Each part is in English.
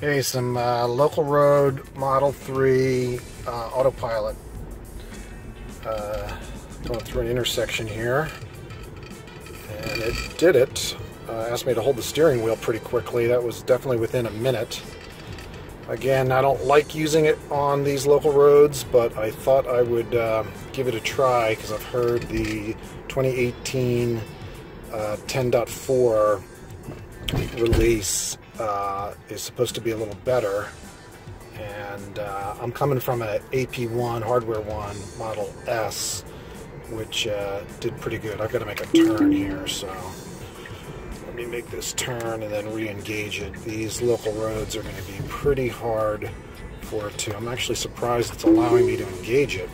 Okay, some local road Model 3 Autopilot. Going through an intersection here, and it did it. Asked me to hold the steering wheel pretty quickly. That was definitely within a minute. Again, I don't like using it on these local roads, but I thought I would give it a try because I've heard the 2018 10.4 release is supposed to be a little better, and I'm coming from an AP1 Hardware 1 Model S, which did pretty good. I've got to make a turn here, so let me make this turn and then re-engage it. These local roads are going to be pretty hard for it to. I'm actually surprised it's allowing me to engage it.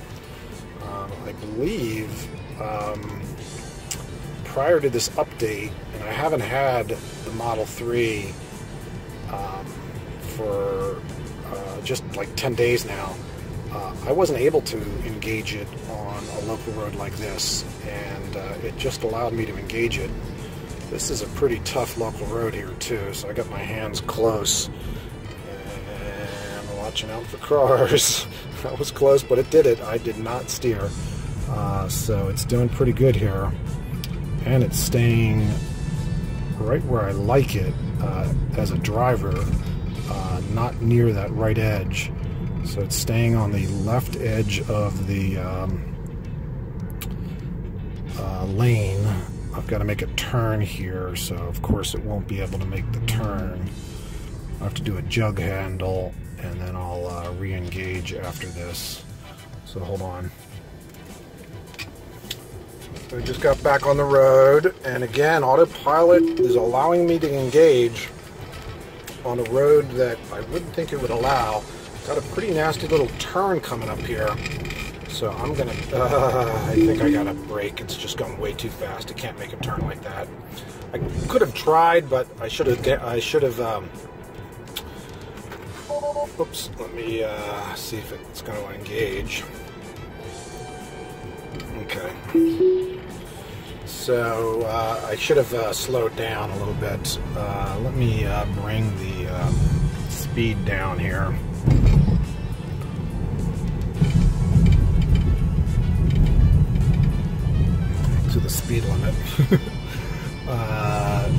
I believe prior to this update, and I haven't had the Model 3 for just like 10 days now, I wasn't able to engage it on a local road like this, and it just allowed me to engage it. This is a pretty tough local road here too, so I got my hands close and watching out for cars. That was close, but it did it. I did not steer, so it's doing pretty good here, and it's staying right where I like it as a driver, not near that right edge. So it's staying on the left edge of the lane. I've got to make a turn here, so of course it won't be able to make the turn. I'll have to do a jug handle, and then I'll re-engage after this. So hold on. I just got back on the road, and again, Autopilot is allowing me to engage on a road that I wouldn't think it would allow. Got a pretty nasty little turn coming up here, so I'm gonna. I think I gotta brake. It's just going way too fast. It can't make a turn like that. I could have tried, but I should have. Oops. Let me see if it's going to engage. Okay. So I should have slowed down a little bit. Let me bring the speed down here. To the speed limit.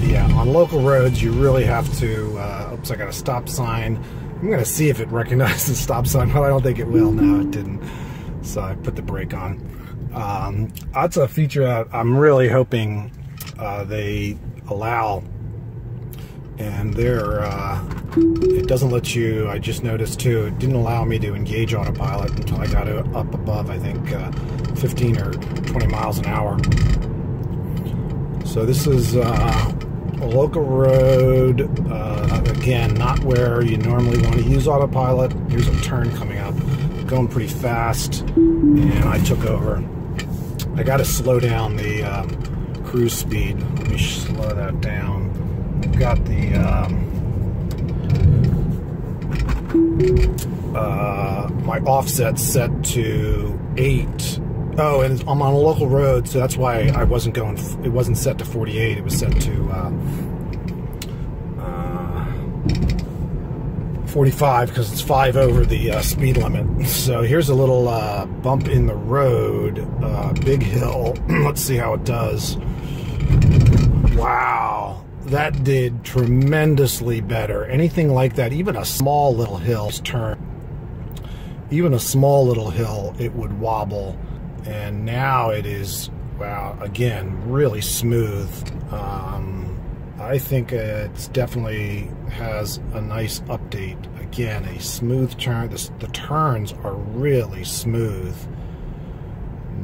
Yeah, on local roads you really have to. Oops, I got a stop sign. I'm going to see if it recognizes the stop sign, but I don't think it will. No, it didn't. So I put the brake on. That's a feature that I'm really hoping they allow, and it doesn't let you. I just noticed too, it didn't allow me to engage Autopilot until I got it up above, I think 15 or 20 miles an hour. So this is a local road, again, not where you normally want to use Autopilot. Here's a turn coming up, going pretty fast, and I took over. I got to slow down the cruise speed. Let me slow that down. I've got the my offset set to 8. Oh, and I'm on a local road, so that's why I wasn't going. It wasn't set to 48. It was set to 45 because it's 5 over the speed limit. So here's a little bump in the road, big hill. Let's see how it does. Wow, that did tremendously better. Anything like that, even a small little hill turn, even a small little hill, it would wobble. And now it is, wow, again, really smooth. I think it's definitely has a nice update. Again, a smooth turn. The turns are really smooth,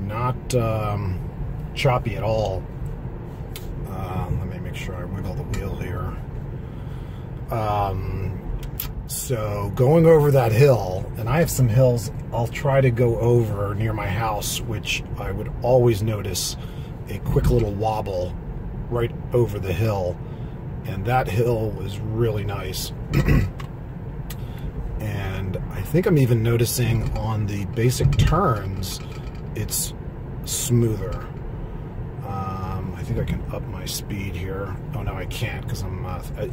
not choppy at all. Let me make sure I wiggle the wheel here. So going over that hill, and I have some hills I'll try to go over near my house, which I would always notice a quick little wobble right over the hill, and that hill was really nice. And I think I'm even noticing on the basic turns it's smoother. I think I can up my speed here. Oh no, I can't, because I'm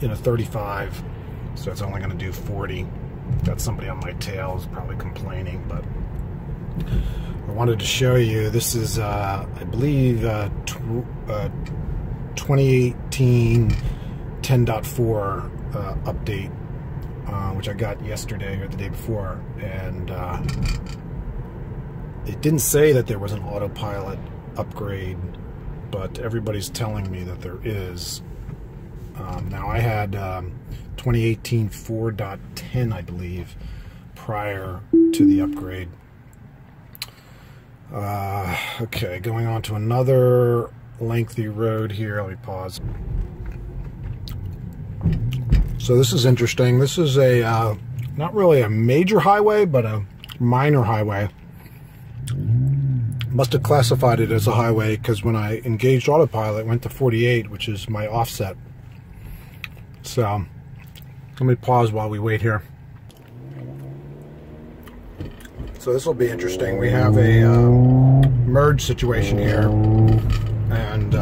in a 35 so it's only going to do 40. Got somebody on my tail is probably complaining, but I wanted to show you. This is, I believe, 2018 10.4 update, which I got yesterday or the day before, and it didn't say that there was an autopilot upgrade, but everybody's telling me that there is. Now I had 2018 4.10, I believe, prior to the upgrade. Okay, going on to another lengthy road here. Let me pause. So this is interesting. This is a not really a major highway, but a minor highway. Must have classified it as a highway because when I engaged autopilot, it went to 48, which is my offset. So let me pause while we wait here. So this will be interesting. We have a merge situation here, and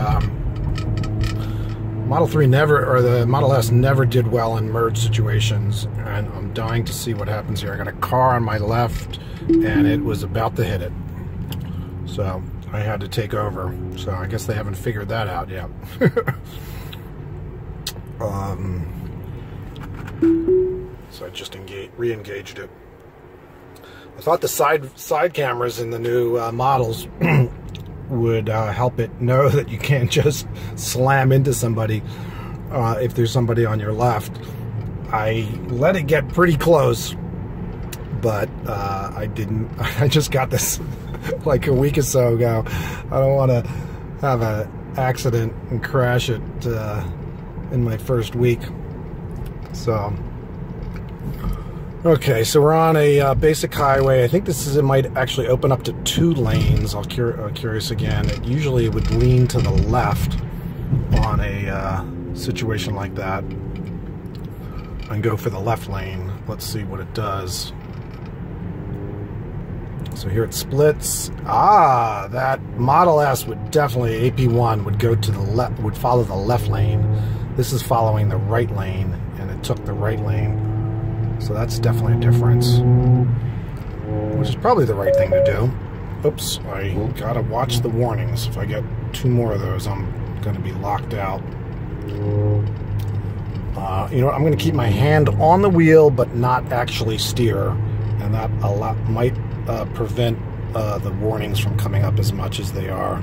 Model 3 never, or the Model S never did well in merge situations, and I'm dying to see what happens here. I got a car on my left, and it was about to hit it, so I had to take over. So I guess they haven't figured that out yet. So I just re-engaged it. I thought the side cameras in the new models would help it know that you can't just slam into somebody if there's somebody on your left. I let it get pretty close, but I didn't. I just got this like a week or so ago. I don't want to have an accident and crash it in my first week. So okay, so we're on a basic highway. I think it might actually open up to 2 lanes. I'm curious again. It usually would lean to the left on a situation like that and go for the left lane. Let's see what it does. So here it splits. Ah, that Model S would definitely, AP1 would go to the left, would follow the left lane. This is following the right lane, and it took the right lane. So that's definitely a difference, which is probably the right thing to do. Oops, I gotta watch the warnings. If I get 2 more of those, I'm gonna be locked out. You know what, I'm gonna keep my hand on the wheel, but not actually steer, and that might prevent the warnings from coming up as much as they are.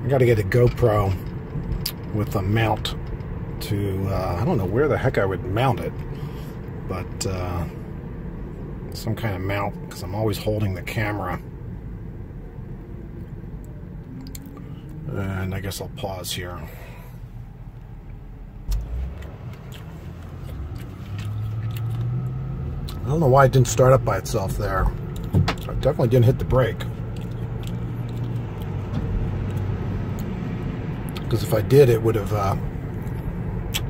I got to get a GoPro with a mount to, I don't know where the heck I would mount it, but some kind of mount, because I'm always holding the camera. And I guess I'll pause here. I don't know why it didn't start up by itself there. I definitely didn't hit the brake. Because if I did, it would have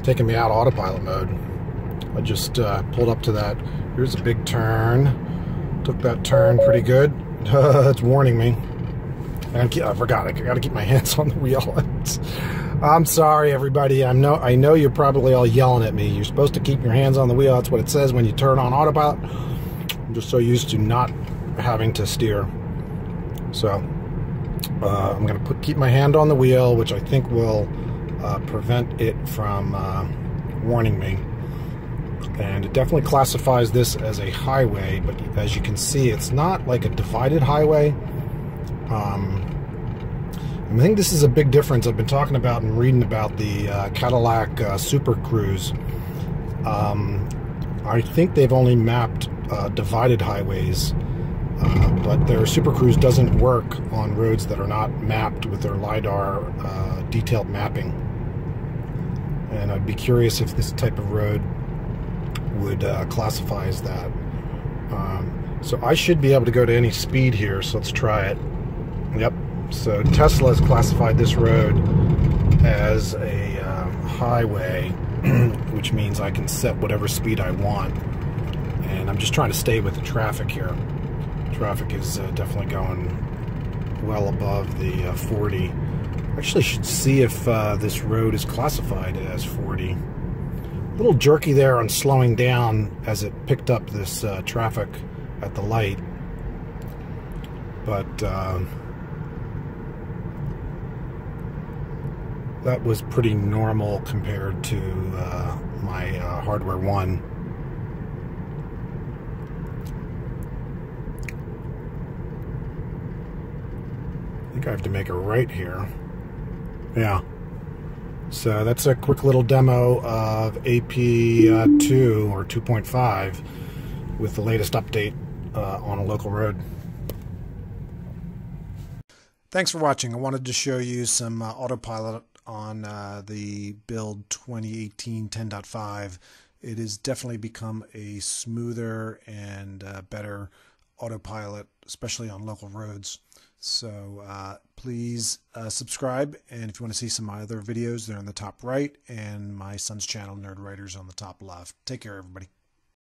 taken me out of autopilot mode. I just pulled up to that. Here's a big turn. Took that turn pretty good. It's warning me. I forgot. I got to keep my hands on the wheel. I'm sorry, everybody. I know you're probably all yelling at me. You're supposed to keep your hands on the wheel. That's what it says when you turn on autopilot. I'm just so used to not having to steer. So I'm going to keep my hand on the wheel, which I think will prevent it from warning me. And it definitely classifies this as a highway, but as you can see, it's not like a divided highway. I think this is a big difference. I've been talking about and reading about the Cadillac Super Cruise. I think they've only mapped divided highways, but their Super Cruise doesn't work on roads that are not mapped with their LiDAR detailed mapping. And I'd be curious if this type of road would classify as that. So I should be able to go to any speed here, so let's try it. Yep. So Tesla has classified this road as a highway, which means I can set whatever speed I want. And I'm just trying to stay with the traffic here. Traffic is definitely going well above the 40. Actually should see if this road is classified as 40. A little jerky there on slowing down as it picked up this traffic at the light, but that was pretty normal compared to my hardware 1. I think I have to make a right here. Yeah. So that's a quick little demo of AP2 or 2.5 with the latest update on a local road. Thanks for watching. I wanted to show you some Autopilot on the build 2018 10.5. It has definitely become a smoother and better Autopilot, especially on local roads. So please subscribe, and if you want to see some of my other videos, they're in the top right, and my son's channel, Nerd Writers, on the top left. Take care, everybody.